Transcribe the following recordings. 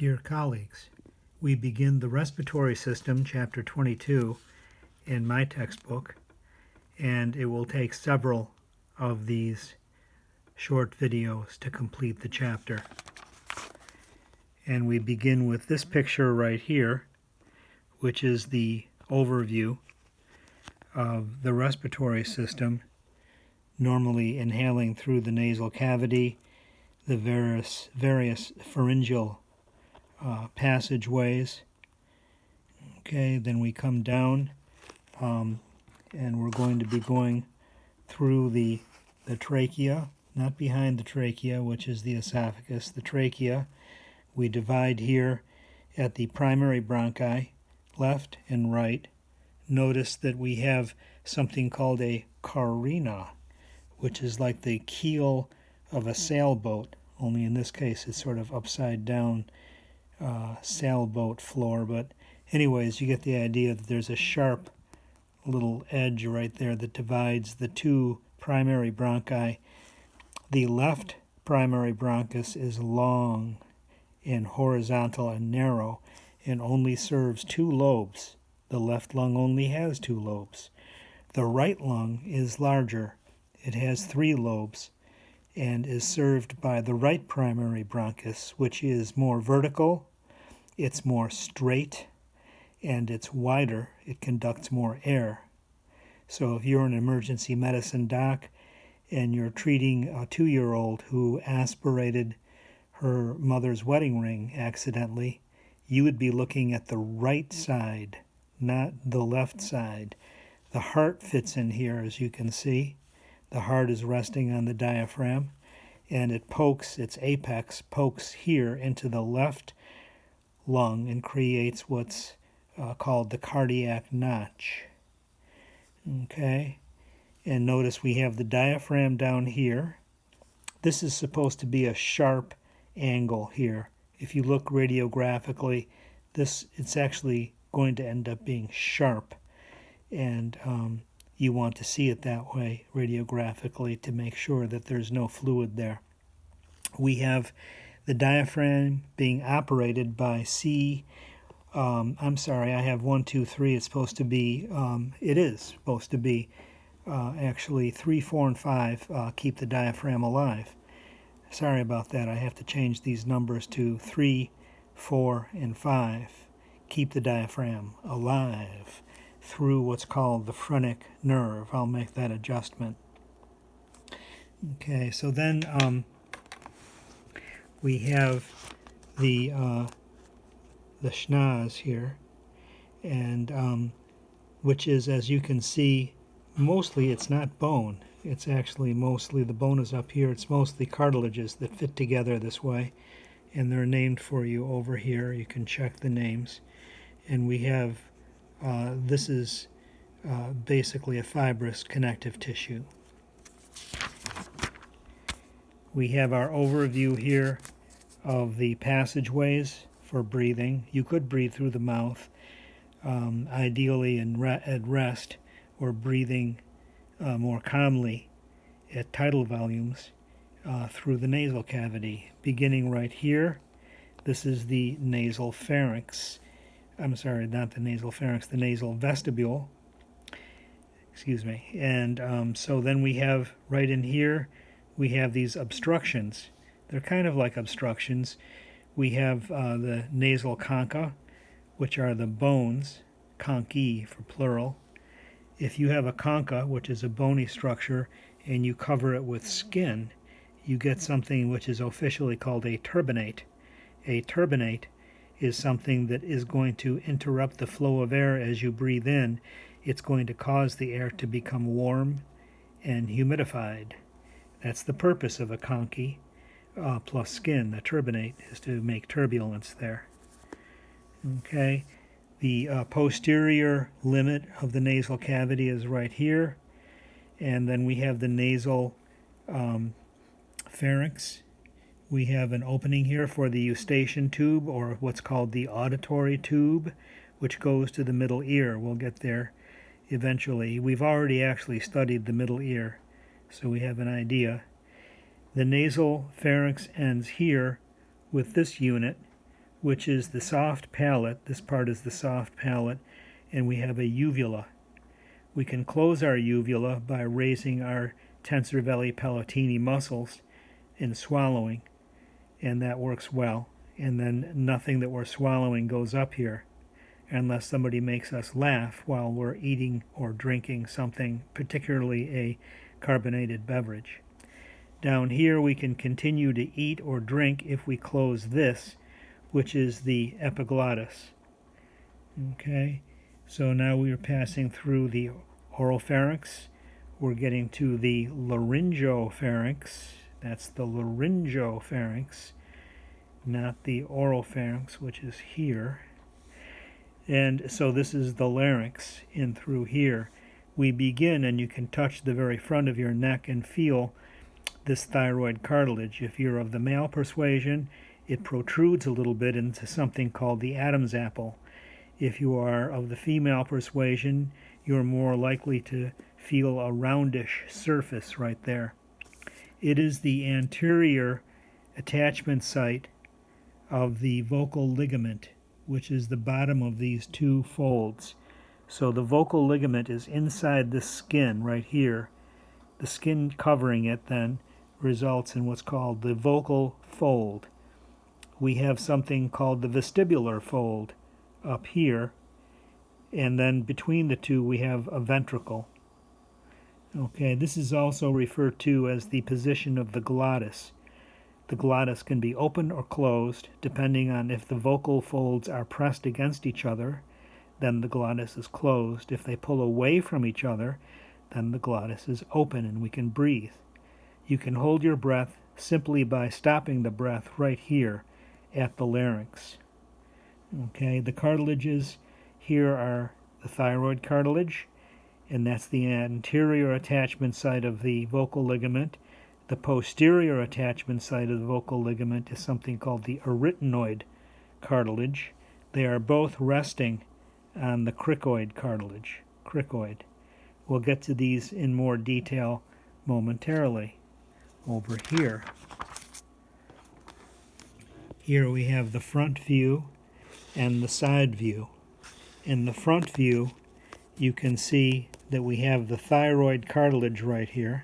Dear colleagues, we begin the Respiratory System, Chapter 22, in my textbook, and it will take several of these short videos to complete the chapter. And we begin with this picture right here, which is the overview of the respiratory system, normally inhaling through the nasal cavity, the various pharyngeal passageways. Okay, then we come down, and we're going to be going through the trachea, not behind the trachea, which is the esophagus, the trachea. We divide here at the primary bronchi, left and right. Notice that we have something called a carina, which is like the keel of a sailboat, only in this case it's sort of upside down sailboat floor. But anyways, you get the idea that there's a sharp little edge right there that divides the two primary bronchi. The left primary bronchus is long and horizontal and narrow and only serves two lobes. The left lung only has two lobes. The right lung is larger. It has three lobes and is served by the right primary bronchus, which is more vertical, it's more straight, and it's wider. It conducts more air. So if you're an emergency medicine doc and you're treating a 2-year-old who aspirated her mother's wedding ring accidentally, you would be looking at the right side, not the left side. The heart fits in here, as you can see. The heart is resting on the diaphragm, and it pokes, its apex pokes here into the left lung and creates what's called the cardiac notch. Okay, and notice we have the diaphragm down here. This is supposed to be a sharp angle here. If you look radiographically, it's actually going to end up being sharp, and you want to see it that way radiographically to make sure that there's no fluid there. We have the diaphragm being operated by I'm sorry, I have 1, 2, 3. It's supposed to be, it is supposed to be actually 3, 4, and 5 keep the diaphragm alive. Sorry about that. I have to change these numbers to 3, 4, and 5. Keep the diaphragm alive through what's called the phrenic nerve. I'll make that adjustment. Okay, so then we have the schnoz here, and which is, as you can see, mostly it's not bone. It's actually mostly, the bone is up here. It's mostly cartilages that fit together this way, and they're named for you over here. You can check the names. And we have, this is basically a fibrous connective tissue. We have our overview here of the passageways for breathing. You could breathe through the mouth, ideally at rest, or breathing more calmly at tidal volumes through the nasal cavity. Beginning right here, this is the nasal pharynx. I'm sorry, not the nasal pharynx, the nasal vestibule. Excuse me. And so then we have right in here, we have these obstructions. They're kind of like obstructions. We have the Nasal Conca, which are the bones, conchae for plural. If you have a concha, which is a bony structure, and you cover it with skin, you get something which is officially called a turbinate. A turbinate is something that is going to interrupt the flow of air as you breathe in. It's going to cause the air to become warm and humidified. That's the purpose of a conchae plus skin. The turbinate is to make turbulence there. Okay, the posterior limit of the nasal cavity is right here, and then we have the nasal pharynx. We have an opening here for the eustachian tube, or what's called the auditory tube, which goes to the middle ear. We'll get there eventually. We've already actually studied the middle ear, so we have an idea. The nasal pharynx ends here with this unit, which is the soft palate. This part is the soft palate, and we have a uvula. We can close our uvula by raising our tensor veli palatini muscles and swallowing, and that works well. And then nothing that we're swallowing goes up here unless somebody makes us laugh while we're eating or drinking something, particularly a carbonated beverage. Down here we can continue to eat or drink if we close this, which is the epiglottis. Okay, so now we are passing through the oropharynx. We're getting to the laryngopharynx. That's the laryngopharynx, not the oropharynx, which is here. And so this is the larynx in through here. We begin, and you can touch the very front of your neck and feel this thyroid cartilage. If you're of the male persuasion, it protrudes a little bit into something called the Adam's apple. If you are of the female persuasion, you're more likely to feel a roundish surface right there. It is the anterior attachment site of the vocal ligament, which is the bottom of these two folds. So the vocal ligament is inside the skin right here. The skin covering it then results in what's called the vocal fold. We have something called the vestibular fold up here, and then between the two we have a ventricle. Okay, this is also referred to as the position of the glottis. The glottis can be open or closed depending on if the vocal folds are pressed against each other, then the glottis is closed. If they pull away from each other, then the glottis is open and we can breathe. You can hold your breath simply by stopping the breath right here at the larynx. Okay, the cartilages here are the thyroid cartilage, and that's the anterior attachment site of the vocal ligament. The posterior attachment site of the vocal ligament is something called the arytenoid cartilage. They are both resting on the cricoid cartilage. Cricoid. We'll get to these in more detail momentarily. Over here. Here we have the front view and the side view. In the front view, you can see that we have the thyroid cartilage right here.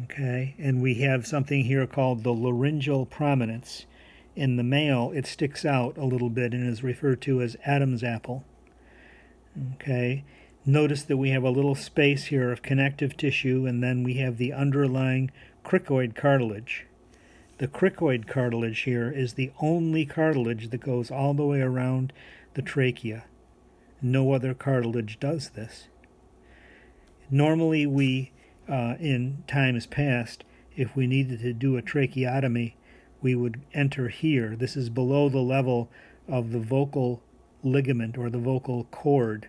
Okay, and we have something here called the laryngeal prominence. In the male, it sticks out a little bit and is referred to as Adam's apple. Okay, notice that we have a little space here of connective tissue, and then we have the underlying cricoid cartilage. The cricoid cartilage here is the only cartilage that goes all the way around the trachea. No other cartilage does this. Normally we, in times past, if we needed to do a tracheotomy, we would enter here. This is below the level of the vocal ligament or the vocal cord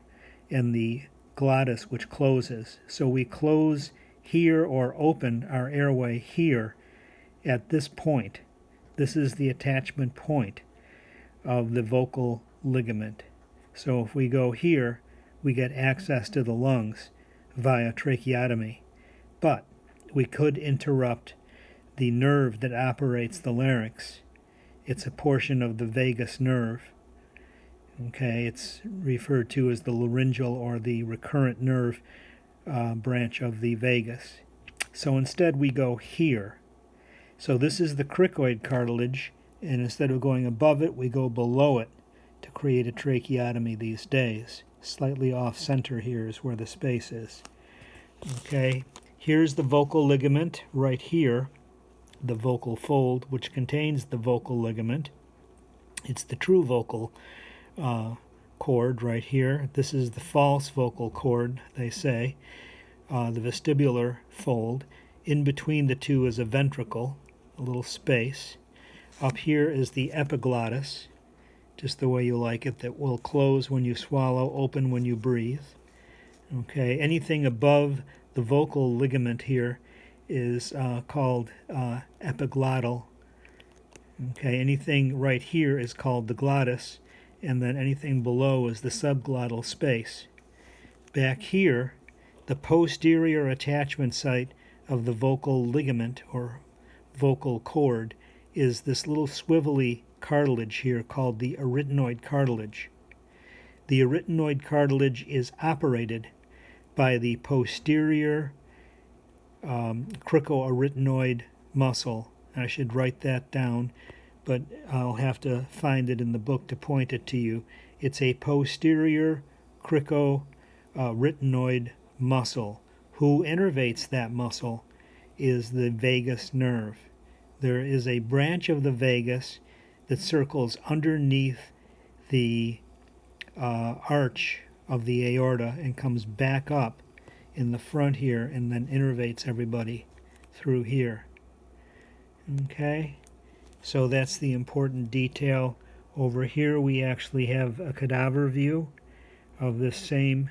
and the glottis, which closes. So we close here or open our airway here at this point. This is the attachment point of the vocal ligament. So if we go here, we get access to the lungs via tracheotomy. But we could interrupt the nerve that operates the larynx. It's a portion of the vagus nerve. Okay, it's referred to as the laryngeal or the recurrent nerve branch of the vagus. So instead we go here. So this is the cricoid cartilage, and instead of going above it, we go below it to create a tracheotomy these days. Slightly off center here is where the space is. Okay, here's the vocal ligament right here, the vocal fold, which contains the vocal ligament. It's the true vocal cord right here. This is the false vocal cord, they say, the vestibular fold. In between the two is a ventricle, a little space. Up here is the epiglottis, just the way you like it, that will close when you swallow, open when you breathe. Okay, anything above the vocal ligament here is called epiglottal. Okay, anything right here is called the glottis, and then anything below is the subglottal space. Back here, the posterior attachment site of the vocal ligament or vocal cord is this little swivelly cartilage here called the arytenoid cartilage. The arytenoid cartilage is operated by the posterior cricoarytenoid muscle. I should write that down, but I'll have to find it in the book to point it to you. It's a posterior cricoarytenoid muscle. Who innervates that muscle is the vagus nerve. There is a branch of the vagus that circles underneath the arch of the aorta and comes back up in the front here and then innervates everybody through here. Okay, so that's the important detail. Over here we actually have a cadaver view of this same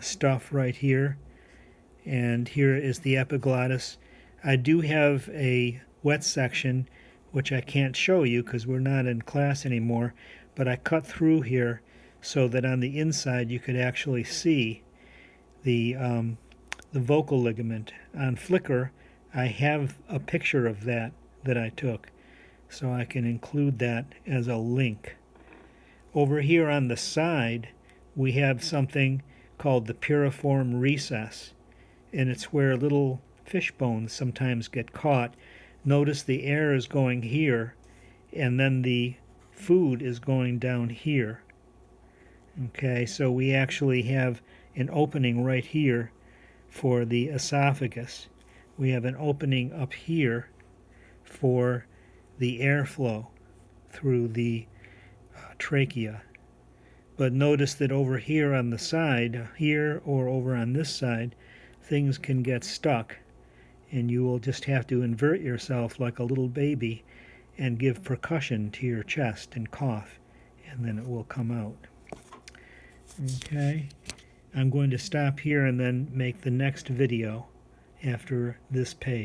stuff right here, and here is the epiglottis. I do have a wet section which I can't show you because we're not in class anymore, but I cut through here so that on the inside you could actually see the vocal ligament. On Flickr I have a picture of that I took, so I can include that as a link. Over here on the side we have something called the Piriform Recess, and it's where little fish bones sometimes get caught. Notice the air is going here, and then the food is going down here. Okay, so we actually have an opening right here for the esophagus. We have an opening up here for the airflow through the trachea. But notice that over here on the side, here or over on this side, things can get stuck, and you will just have to invert yourself like a little baby and give percussion to your chest and cough, and then it will come out. Okay, I'm going to stop here and then make the next video after this page.